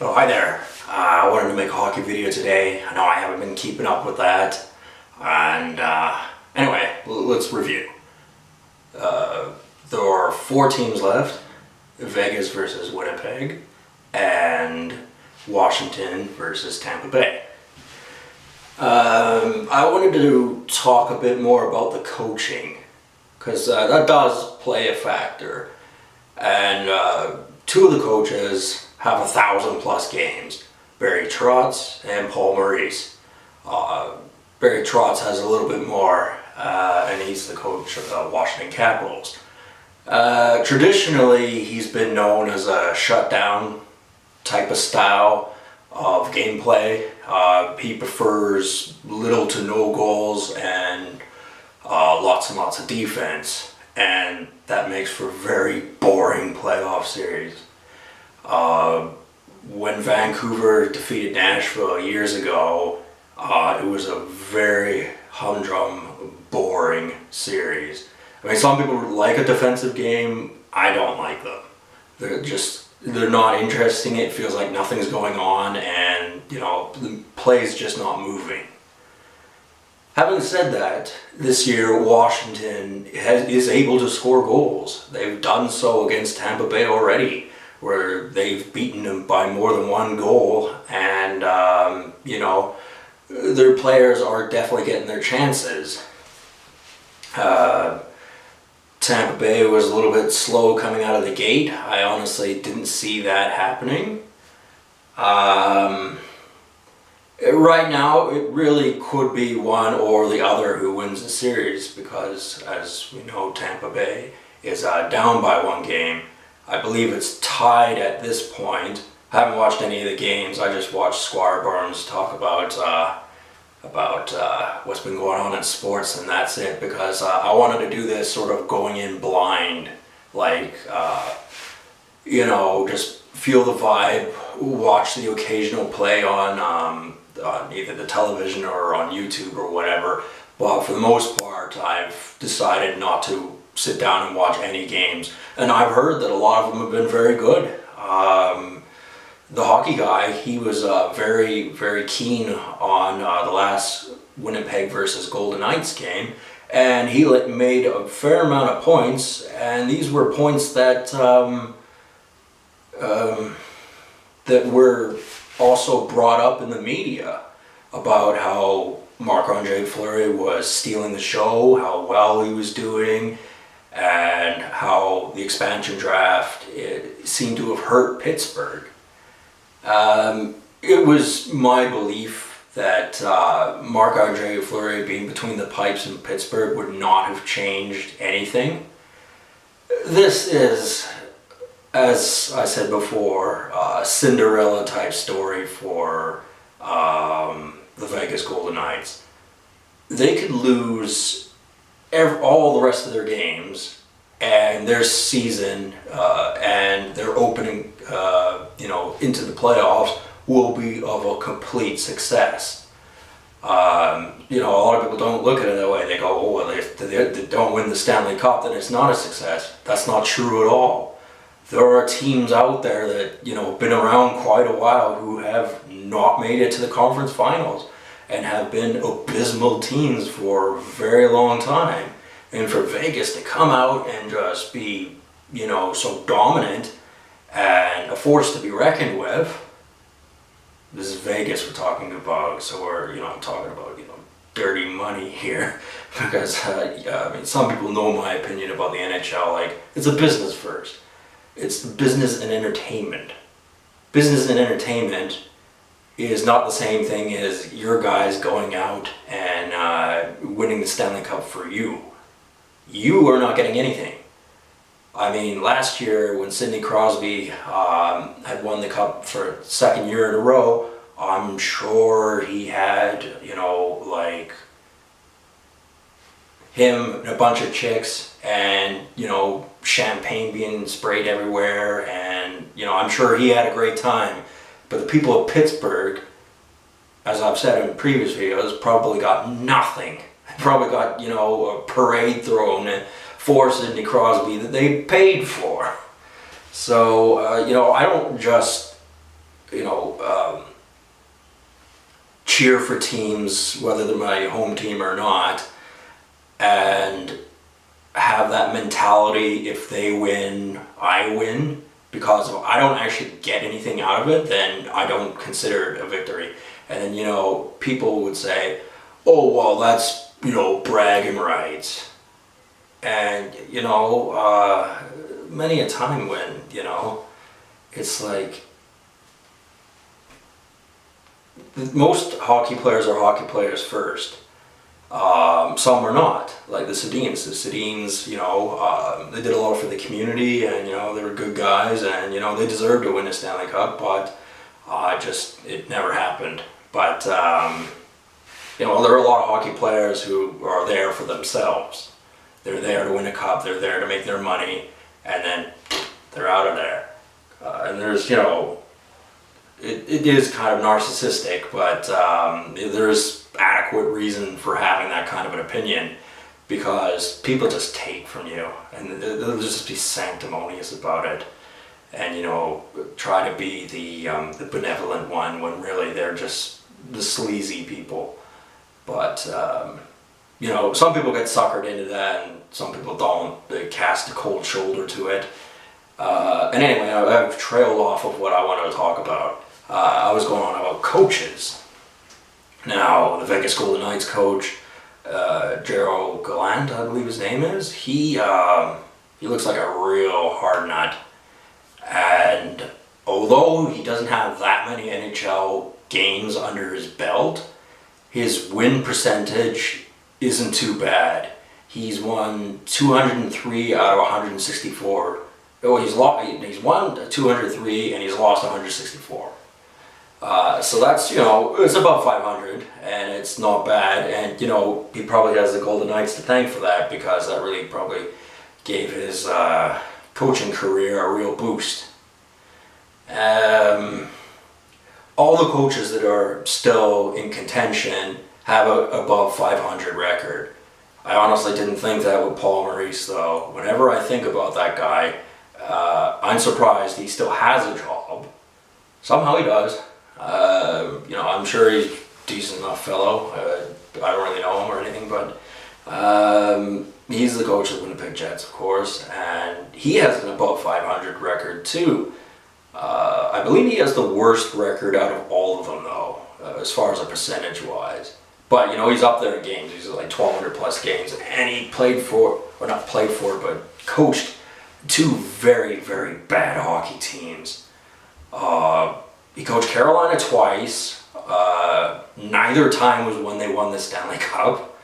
Oh, hi there. I wanted to make a hockey video today. I know I haven't been keeping up with that. And anyway, let's review. There are 4 teams left. Vegas versus Winnipeg and Washington versus Tampa Bay. I wanted to talk a bit more about the coaching because that does play a factor. And 2 of the coaches have 1,000+ games, Barry Trotz and Paul Maurice. Barry Trotz has a little bit more, and he's the coach of the Washington Capitals. Traditionally, he's been known as a shutdown type of style of gameplay. He prefers little to no goals and lots and lots of defense, and that makes for a very boring playoff series. When Vancouver defeated Nashville years ago, it was a very humdrum, boring series. I mean, some people like a defensive game. I don't like them. They're not interesting. It feels like nothing's going on, and the play's just not moving. Having said that, this year Washington is able to score goals. They've done so against Tampa Bay already, where they've beaten them by more than 1 goal, and their players are definitely getting their chances. Tampa Bay was a little bit slow coming out of the gate. I honestly didn't see that happening. Right now, it really could be one or the other who wins the series because, as we know, Tampa Bay is down by 1 game. I believe it's tied at this point. I haven't watched any of the games. I just watched Squire Barnes talk about what's been going on in sports, and that's it, because I wanted to do this sort of going in blind, like just feel the vibe, watch the occasional play on either the television or on YouTube or whatever, but for the most part I've decided not to sit down and watch any games, and I've heard that a lot of them have been very good. The hockey guy, he was very, very keen on the last Winnipeg versus Golden Knights game, and he made a fair amount of points, and these were points that that were also brought up in the media about how Marc-Andre Fleury was stealing the show, how well he was doing, and how the expansion draft seemed to have hurt Pittsburgh. It was my belief that Marc-Andre Fleury being between the pipes in Pittsburgh would not have changed anything. This is, as I said before, a Cinderella type story for the Vegas Golden Knights. They could lose all the rest of their games, and their season and their opening into the playoffs will be of a complete success. A lot of people don't look at it that way. They go, oh, well, if they don't win the Stanley Cup, then it's not a success. That's not true at all. There are teams out there that have been around quite a while who have not made it to the conference finals and have been abysmal teams for a very long time. And for Vegas to come out and just be, so dominant and a force to be reckoned with. This is Vegas we're talking about, so we're, talking about, dirty money here. Because, some people know my opinion about the NHL. Like, it's a business first. It's business and entertainment. Business and entertainment is not the same thing as your guys going out and winning the Stanley Cup for you. You are not getting anything. I mean, last year when Sidney Crosby had won the Cup for 2nd year in a row, I'm sure he had, him and a bunch of chicks and, champagne being sprayed everywhere, and, I'm sure he had a great time. But the people of Pittsburgh, as I've said in previous videos, probably got nothing. Probably got, a parade thrown for Sidney Crosby that they paid for. So, I don't just you know, cheer for teams, whether they're my home team or not, and have that mentality, if they win, I win. Because if I don't actually get anything out of it, then I don't consider it a victory. And then, you know, people would say, oh, well, that's, you know, bragging rights. And, you know, many a time when, you know, it's like, most hockey players are hockey players first. Some are not, like the Sedins. The Sedins, you know, they did a lot for the community, and, you know, they were good guys, and, you know, they deserved to win the Stanley Cup, but it never happened. But, you know, there are a lot of hockey players who are there for themselves. They're there to win a cup, they're there to make their money, and then they're out of there. And there's, you know, it is kind of narcissistic, but there's adequate reason for having that kind of an opinion, because people just take from you, and they'll just be sanctimonious about it, and, you know, try to be the benevolent one when really they're just the sleazy people. But you know, some people get suckered into that, and some people don't. They cast a cold shoulder to it. And anyway, I've trailed off of what I wanted to talk about. I was going on about coaches. Now, the Vegas Golden Knights coach, Gerald Gallant, I believe his name is, he looks like a real hard nut. And although he doesn't have that many NHL games under his belt, his win percentage isn't too bad. He's won 203 out of 164. Oh, he's won 203 and he's lost 164. So that's, you know, it's above 500, and it's not bad. And, you know, he probably has the Golden Knights to thank for that, because that really probably gave his coaching career a real boost. All the coaches that are still in contention have a above 500 record. I honestly didn't think that with Paul Maurice, though. Whenever I think about that guy, I'm surprised he still has a job. Somehow he does. You know, I'm sure he's a decent enough fellow. I don't really know him or anything, but he's the coach of the Winnipeg Jets, of course, and he has an above 500 record too. I believe he has the worst record out of all of them, though, as far as a percentage-wise. But, you know, he's up there in games. He's like 1,200 plus games, and he played for, or not played for, but coached two very, very bad hockey teams. He coached Carolina twice. Neither time was when they won the Stanley Cup.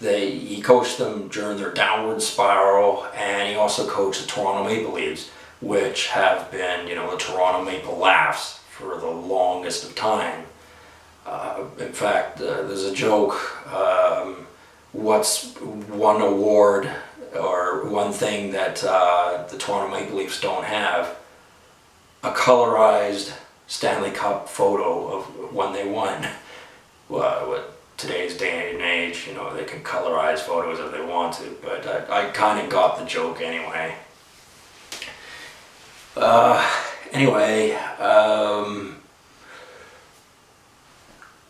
He coached them during their downward spiral, and he also coached the Toronto Maple Leafs, which have been, you know, the Toronto Maple Laughs for the longest of time. In fact, there's a joke, what's one award or one thing that the Toronto Maple Leafs don't have? A colorized Stanley Cup photo of when they won. Well, with today's day and age, you know, they can colorize photos if they want to, but I kind of got the joke anyway.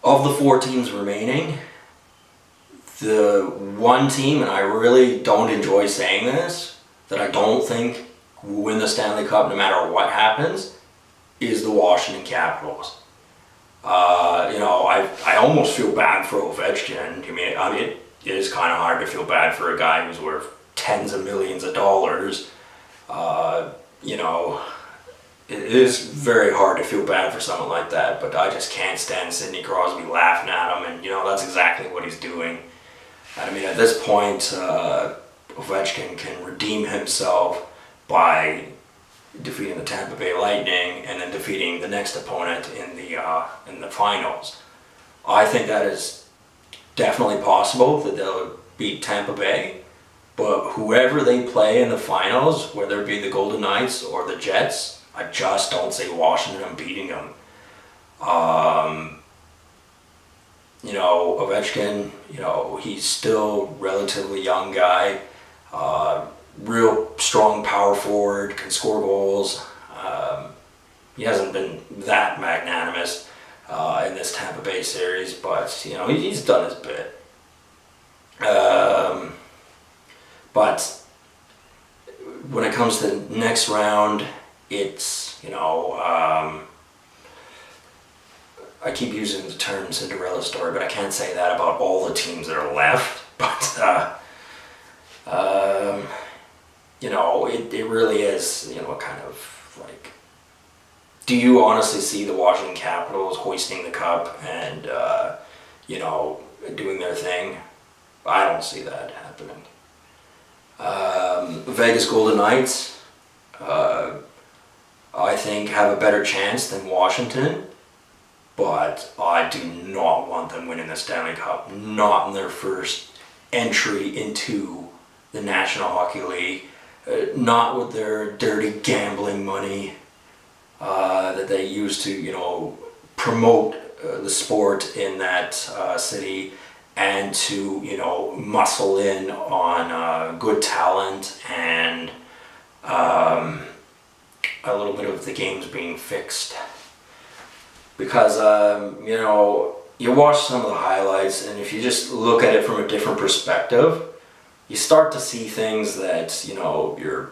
Of the 4 teams remaining, the one team, and I really don't enjoy saying this, that I don't think will win the Stanley Cup no matter what happens, is the Washington Capitals. You know, I almost feel bad for Ovechkin. I mean, it is kind of hard to feel bad for a guy who's worth tens of millions of dollars. You know, it is very hard to feel bad for someone like that, but I just can't stand Sidney Crosby laughing at him, and, you know, that's exactly what he's doing. And I mean, at this point, Ovechkin can redeem himself by defeating the Tampa Bay Lightning and then defeating the next opponent in the finals. I think that is definitely possible, that they'll beat Tampa Bay, but whoever they play in the finals, whether it be the Golden Knights or the Jets, I just don't see Washington beating them. You know, Ovechkin, you know, he's still a relatively young guy, real strong power forward, can score goals. he hasn't been that magnanimous in this Tampa Bay series, but you know, he's done his bit. But when it comes to the next round, it's, you know, I keep using the term Cinderella story, but I can't say that about all the teams that are left. But you know, it really is, you know, kind of like, do you honestly see the Washington Capitals hoisting the cup and you know, doing their thing? I don't see that happening. Vegas Golden Knights, I think, have a better chance than Washington, but I do not want them winning the Stanley Cup. Not in their first entry into the National Hockey League. Not with their dirty gambling money that they use to, you know, promote the sport in that city, and to, you know, muscle in on good talent and a little bit of the games being fixed. Because, you know, you watch some of the highlights, and if you just look at it from a different perspective, you start to see things that, you know, your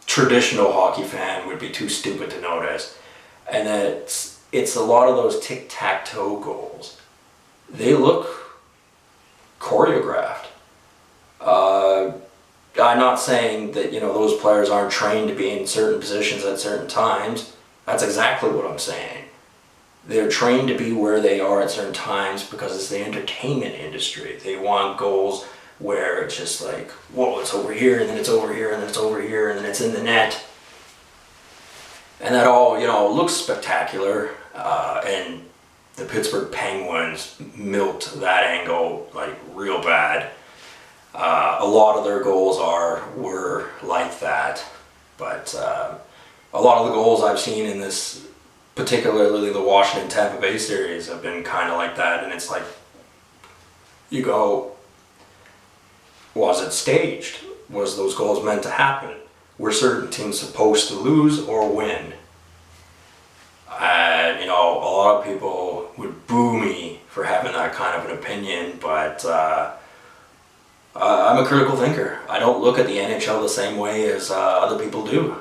traditional hockey fan would be too stupid to notice. And it's a lot of those tic-tac-toe goals. They look choreographed. I'm not saying that, you know, those players aren't trained to be in certain positions at certain times. That's exactly what I'm saying. They're trained to be where they are at certain times because it's the entertainment industry. They want goals where it's just like, whoa, it's over here, and then it's over here, and then it's over here, and then it's in the net. And that all, you know, looks spectacular. And the Pittsburgh Penguins milked that angle like real bad. A lot of their goals were like that. But a lot of the goals I've seen in this, particularly the Washington Tampa Bay series, have been kind of like that. And it's like, you go, was it staged? Was those goals meant to happen? Were certain teams supposed to lose or win? And, you know, a lot of people would boo me for having that kind of an opinion, but I'm a critical thinker. I don't look at the NHL the same way as other people do.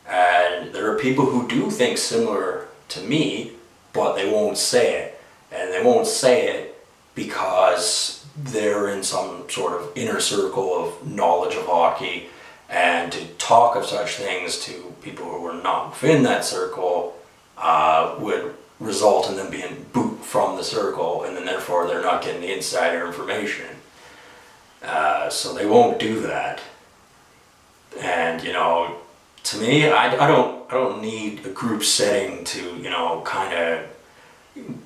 And there are people who do think similar to me, but they won't say it. And they won't say it because they're in some sort of inner circle of knowledge of hockey, and to talk of such things to people who are not within that circle would result in them being booted from the circle, and then therefore they're not getting the insider information. So they won't do that. And, you know, to me, I don't need a group setting to, you know, kind of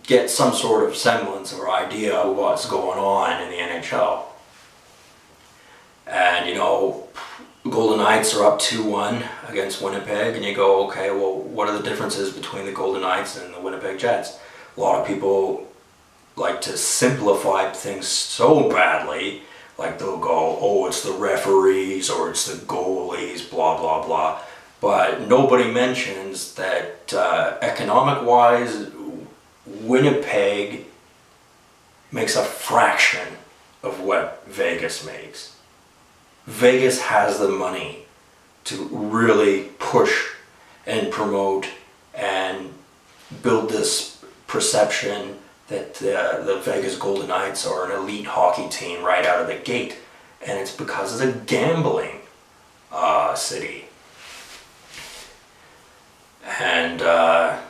get some sort of semblance or idea of what's going on in the NHL. And, you know, Golden Knights are up 2-1 against Winnipeg, and you go, okay, well, what are the differences between the Golden Knights and the Winnipeg Jets? A lot of people like to simplify things so badly, like they'll go, oh, it's the referees or it's the goalies, blah, blah, blah. But nobody mentions that economic-wise, Winnipeg makes a fraction of what Vegas makes. Vegas has the money to really push and promote and build this perception that the Vegas Golden Knights are an elite hockey team right out of the gate. And it's because it's a gambling city. And,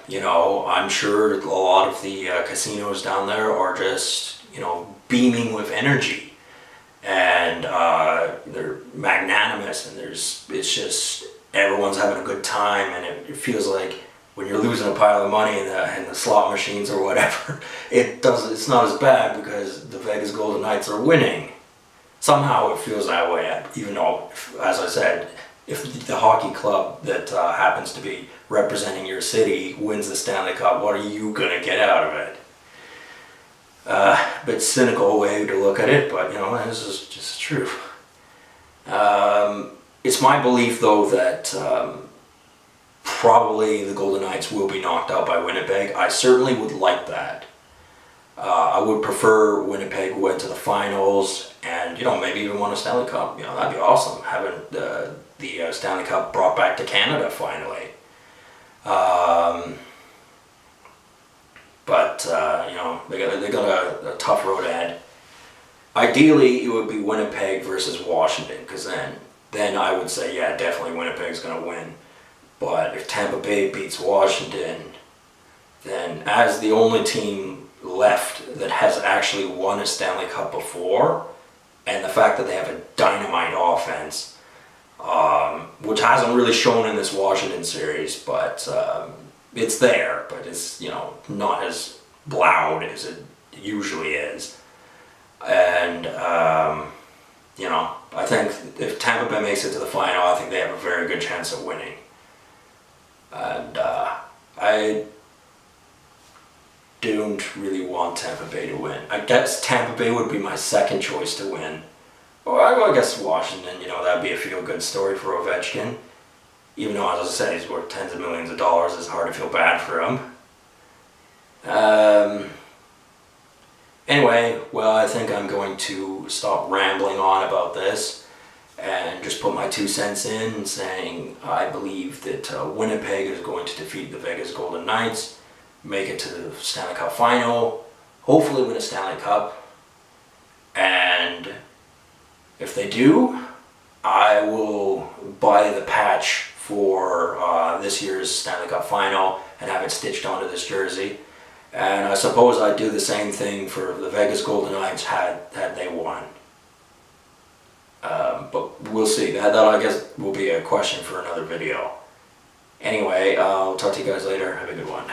you know, I'm sure a lot of the casinos down there are just, you know, beaming with energy. And they're magnanimous, and it's just, everyone's having a good time, and it feels like when you're losing a pile of money in the slot machines or whatever, it's not as bad because the Vegas Golden Knights are winning. Somehow it feels that way, even though, as I said, if the hockey club that happens to be representing your city wins the Stanley Cup, what are you going to get out of it? Bit cynical way to look at it, but, you know, this is just true. It's my belief, though, that probably the Golden Knights will be knocked out by Winnipeg. I certainly would like that. I would prefer Winnipeg went to the finals and, you know, maybe even won a Stanley Cup. You know, that'd be awesome, having the Stanley Cup brought back to Canada finally. But you know, they got a tough road ahead. Ideally, it would be Winnipeg versus Washington, because then I would say, yeah, definitely Winnipeg's going to win. But if Tampa Bay beats Washington, then as the only team left that has actually won a Stanley Cup before, and the fact that they have a dynamite offense, which hasn't really shown in this Washington series, but it's there, but it's, you know, not as loud as it usually is. And you know, I think if Tampa Bay makes it to the final, I think they have a very good chance of winning. And I don't really want Tampa Bay to win. I guess Tampa Bay would be my second choice to win. Or I guess Washington, you know, that'd be a feel-good story for Ovechkin. Even though, as I said, he's worth tens of millions of dollars, it's hard to feel bad for him. Anyway, well, I think I'm going to stop rambling on about this and just put my 2 cents in, saying I believe that Winnipeg is going to defeat the Vegas Golden Knights, make it to the Stanley Cup final, hopefully win a Stanley Cup, and if they do, I will buy the patch for this year's Stanley Cup final and have it stitched onto this jersey. And I suppose I'd do the same thing for the Vegas Golden Knights had they won. But we'll see. That I guess will be a question for another video. Anyway, I'll talk to you guys later. Have a good one.